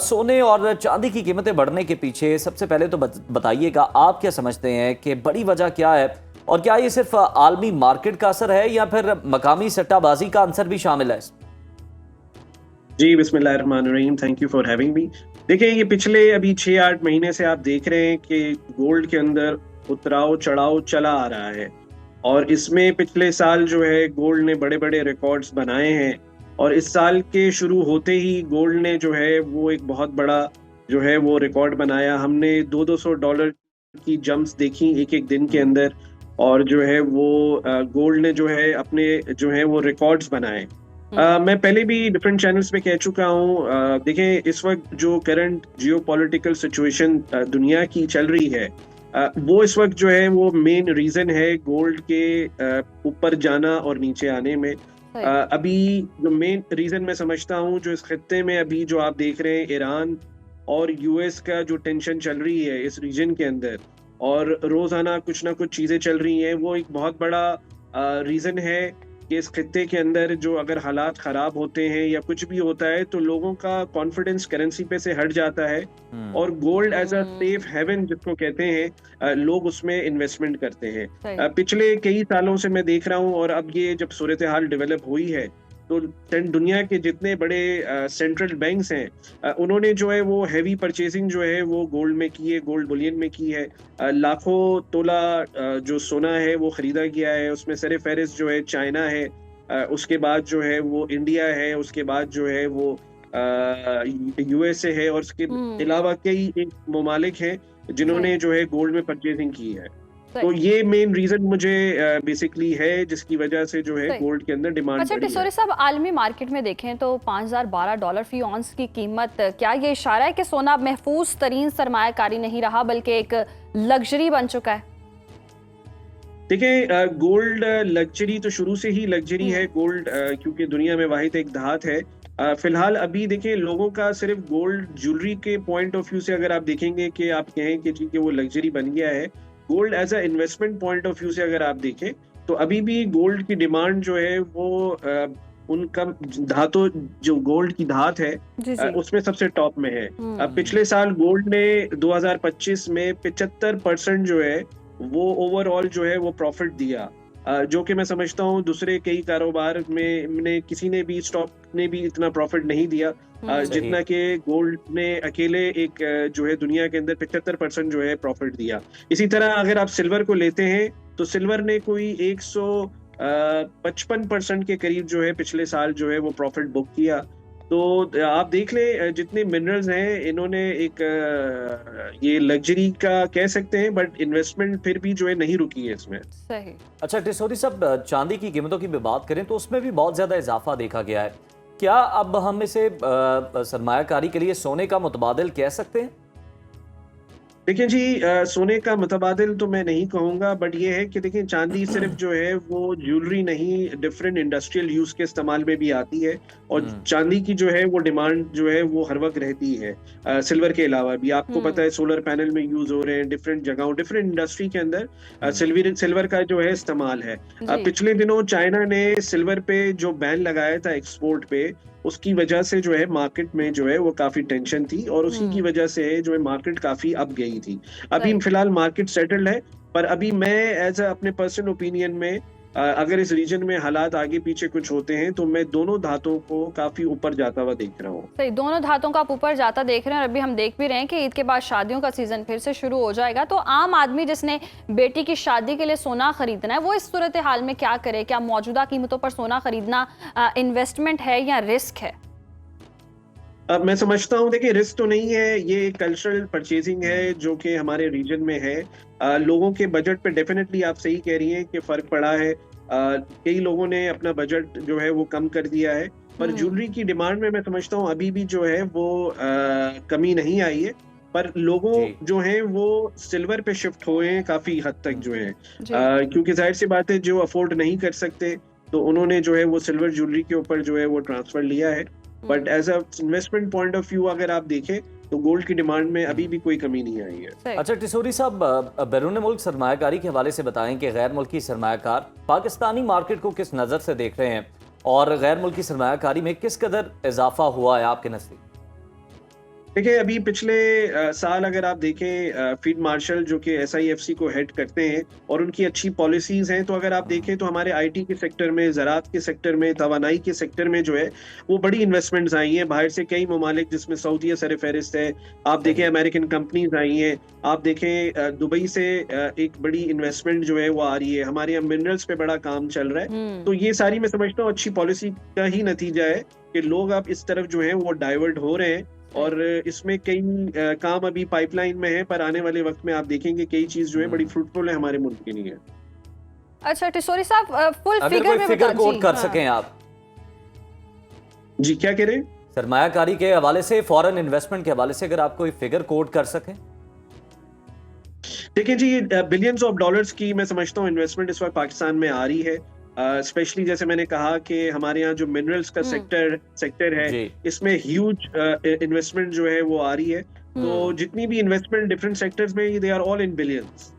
सोने और चांदी की कीमतें बढ़ने के पीछे सबसे पहले तो बताइएगा, आप क्या समझते हैं कि बड़ी वजह क्या है, और क्या ये सिर्फ आलमी मार्केट का असर है या फिर मकामी सट्टाबाजी का अंसर भी शामिल है? जी, बिस्मिल्लाहिर्रहमानिर्रहीम। Thank you for having me. देखिए, ये पिछले अभी 6-8 महीने से आप देख रहे हैं कि गोल्ड के अंदर उतराव-चढ़ाव चला आ रहा है और इसमें पिछले साल जो है गोल्ड ने बड़े-बड़े रिकॉर्ड्स बनाए हैं और इस साल के शुरू होते ही गोल्ड ने जो है वो एक बहुत बड़ा जो है वो रिकॉर्ड बनाया। हमने $200-200 की जंप्स देखी एक-एक दिन के अंदर और जो है वो गोल्ड ने जो है अपने जो है वो रिकॉर्ड्स बनाए। मैं पहले भी डिफरेंट चैनल्स पे कह चुका हूँ। देखें, इस वक्त जो करंट जियोपॉलिटिकल सिचुएशन दुनिया की चल रही है, वो इस वक्त जो है वो मेन रीजन है गोल्ड के ऊपर जाना और नीचे आने में। अभी जो मेन रीजन मैं समझता हूँ, जो इस खत्ते में अभी जो आप देख रहे हैं, ईरान और यूएस का जो टेंशन चल रही है इस रीजन के अंदर और रोजाना कुछ ना कुछ चीजें चल रही हैं, वो एक बहुत बड़ा रीजन है कि इस खित्ते के अंदर जो अगर हालात खराब होते हैं या कुछ भी होता है तो लोगों का कॉन्फिडेंस करेंसी पे से हट जाता है और gold as a safe haven जिसको कहते हैं, लोग उसमें इन्वेस्टमेंट करते हैं। पिछले कई सालों से मैं देख रहा हूँ और अब ये जब सूरत हाल डेवलप हुई है तो दुनिया के जितने बड़े सेंट्रल बैंक्स हैं, उन्होंने जो है वो हैवी परचेजिंग जो है वो गोल्ड में की है, गोल्ड बुलियन में की है। लाखों तोला जो सोना है वो खरीदा गया है। उसमें सर फहरिस्त जो है चाइना है, उसके बाद जो है वो इंडिया है, उसके बाद जो है वो यूएसए है और उसके अलावा कई एक ममालिक हैं जिन्होंने जो है गोल्ड में परचेजिंग की है। तो ये मेन रीजन मुझे बेसिकली है जिसकी वजह से जो है गोल्ड के अंदर डिमांड अच्छा बढ़ी है। टिसोरी साहब, आलमी मार्केट में देखें तो $5012 फी ऑन्स की कीमत, क्या ये इशारा है कि सोना अब महफूज तरीन सरमायाकारी नहीं रहा बल्कि एक लग्जरी बन चुका है? देखिए, गोल्ड लग्जरी तो शुरू से ही लग्जरी है गोल्ड, क्योंकि दुनिया में वाहिद एक धात है। फिलहाल अभी देखिए, लोगों का सिर्फ गोल्ड ज्वेलरी के पॉइंट ऑफ व्यू से अगर आप देखेंगे कि आप कहें कि जी कि वो लग्जरी बन गया है, gold as a investment point of view से अगर आप देखें तो अभी भी गोल्ड की डिमांड जो है वो उनका धातु जो गोल्ड की धात है उसमें सबसे टॉप में है। पिछले साल गोल्ड ने 2025 में 75% जो है वो ओवरऑल जो है वो प्रॉफिट दिया, जो कि मैं समझता हूँ दूसरे कई कारोबार में किसी ने भी स्टॉक ने भी इतना प्रॉफिट नहीं दिया जितना कि गोल्ड ने अकेले एक जो है दुनिया के अंदर 75% जो है प्रॉफिट दिया। इसी तरह अगर आप सिल्वर को लेते हैं तो सिल्वर ने कोई 155% के करीब जो है पिछले साल जो है वो प्रॉफिट बुक किया। तो आप देख लें, जितने मिनरल्स हैं इन्होंने एक ये लग्जरी का कह सकते हैं, बट इन्वेस्टमेंट फिर भी जो है नहीं रुकी है इसमें। सही। अच्छा टिसोरी साहब, चांदी की कीमतों की भी बात करें तो उसमें भी बहुत ज्यादा इजाफा देखा गया है। क्या अब हम इसे सरमायाकारी के लिए सोने का मुतबादिल कह सकते हैं? देखिए जी, सोने का मुतबादिल तो मैं नहीं कहूँगा, बट ये है कि देखिए चांदी सिर्फ जो है वो ज्वेलरी नहीं, डिफरेंट इंडस्ट्रियल यूज के इस्तेमाल में भी आती है और चांदी की जो है वो डिमांड जो है वो हर वक्त रहती है। सिल्वर के अलावा भी आपको पता है सोलर पैनल में यूज हो रहे हैं डिफरेंट जगहों, डिफरेंट इंडस्ट्री के अंदर सिल्वर का जो है इस्तेमाल है। पिछले दिनों चाइना ने सिल्वर पे जो बैन लगाया था एक्सपोर्ट पे, उसकी वजह से जो है मार्केट में जो है वो काफी टेंशन थी और उसी की वजह से जो है मार्केट काफी अप गई थी। अभी फिलहाल मार्केट सेटल्ड है, पर अभी मैं एज अपने पर्सनल ओपिनियन में अगर इस रीजन में हालात आगे पीछे कुछ होते हैं तो मैं दोनों धातों को काफी ऊपर जाता हुआ देख रहा हूँ। सही, दोनों धातों का आप ऊपर जाता देख रहे हैं और अभी हम देख भी रहे हैं कि ईद के बाद शादियों का सीजन फिर से शुरू हो जाएगा। तो आम आदमी जिसने बेटी की शादी के लिए सोना खरीदना है, वो इस सूरत हाल में क्या करे? क्या मौजूदा कीमतों पर सोना खरीदना इन्वेस्टमेंट है या रिस्क है? मैं समझता हूँ, देखिए, रिस्क तो नहीं है, ये कल्चरल परचेजिंग है जो कि हमारे रीजन में है। लोगों के बजट पे डेफिनेटली आप सही कह रही हैं कि फर्क पड़ा है। मैं समझता हूँ, देखिए, रिस्क तो नहीं है, ये कल्चरल परचेजिंग है जो कि हमारे रीजन में है। लोगों के बजट पे डेफिनेटली आप सही कह रही हैं कि फर्क पड़ा है। कई लोगों ने अपना बजट जो है वो कम कर दिया है, पर ज्वेलरी की डिमांड में मैं समझता हूँ अभी भी जो है वो कमी नहीं आई है, पर लोगों जो हैं वो सिल्वर पे शिफ्ट हुए हैं काफी हद तक जो है, क्योंकि जाहिर सी बात है जो अफोर्ड नहीं कर सकते तो उन्होंने जो है वो सिल्वर ज्वेलरी के ऊपर जो है वो ट्रांसफर लिया है। But as a investment point of view अगर आप देखें तो गोल्ड की डिमांड में अभी भी कोई कमी नहीं आई है। अच्छा टिसोरी साहब, बैरून मुल्क सरमायाकारी के हवाले से बताएं कि गैर मुल्की सरमायाकार पाकिस्तानी मार्केट को किस नज़र से देख रहे हैं और गैर मुल्की सरमायाकारी में किस कदर इजाफा हुआ है आपके नज़दीक? देखिए अभी पिछले साल अगर आप देखें फील्ड मार्शल जो कि एसआईएफसी को हेड करते हैं और उनकी अच्छी पॉलिसीज हैं, तो अगर आप देखें तो हमारे आईटी के सेक्टर में, ज़राअत के सेक्टर में, तवानाई के सेक्टर में जो है वो बड़ी इन्वेस्टमेंट्स आई हैं बाहर से कई ममालिक, जिसमें सऊदीया सर फहरिस्त है। आप देखें अमेरिकन कंपनीज आई हैं, आप देखें दुबई से एक बड़ी इन्वेस्टमेंट जो है वो आ रही है, हमारे यहाँ मिनरल्स पे बड़ा काम चल रहा है। तो ये सारी मैं समझता हूँ अच्छी पॉलिसी का ही नतीजा है कि लोग अब इस तरफ जो है वो डाइवर्ट हो रहे हैं, और इसमें कई काम अभी पाइपलाइन में है, पर आने वाले वक्त में आप देखेंगे कई चीज जो है बड़ी फ्रूटफुल है हमारे मुल्क के लिए। अच्छा टिसोरी साहब, फुल अगर फिगर कोई में फिगर कोड कर हाँ। सकें आप जी क्या कह रहे हैं? सरमायाकारी के हवाले से, फॉरेन इन्वेस्टमेंट के हवाले से अगर आप कोई फिगर कोड कर सकें। देखिए जी, बिलियंस ऑफ डॉलर्स की मैं समझता हूँ इन्वेस्टमेंट इस वक्त पाकिस्तान में आ रही है। स्पेशली जैसे मैंने कहा कि हमारे यहाँ जो मिनरल्स का सेक्टर है, जी। इसमें ह्यूज इन्वेस्टमेंट जो है वो आ रही है। तो जितनी भी इन्वेस्टमेंट डिफरेंट सेक्टर्स में, they are all in billions.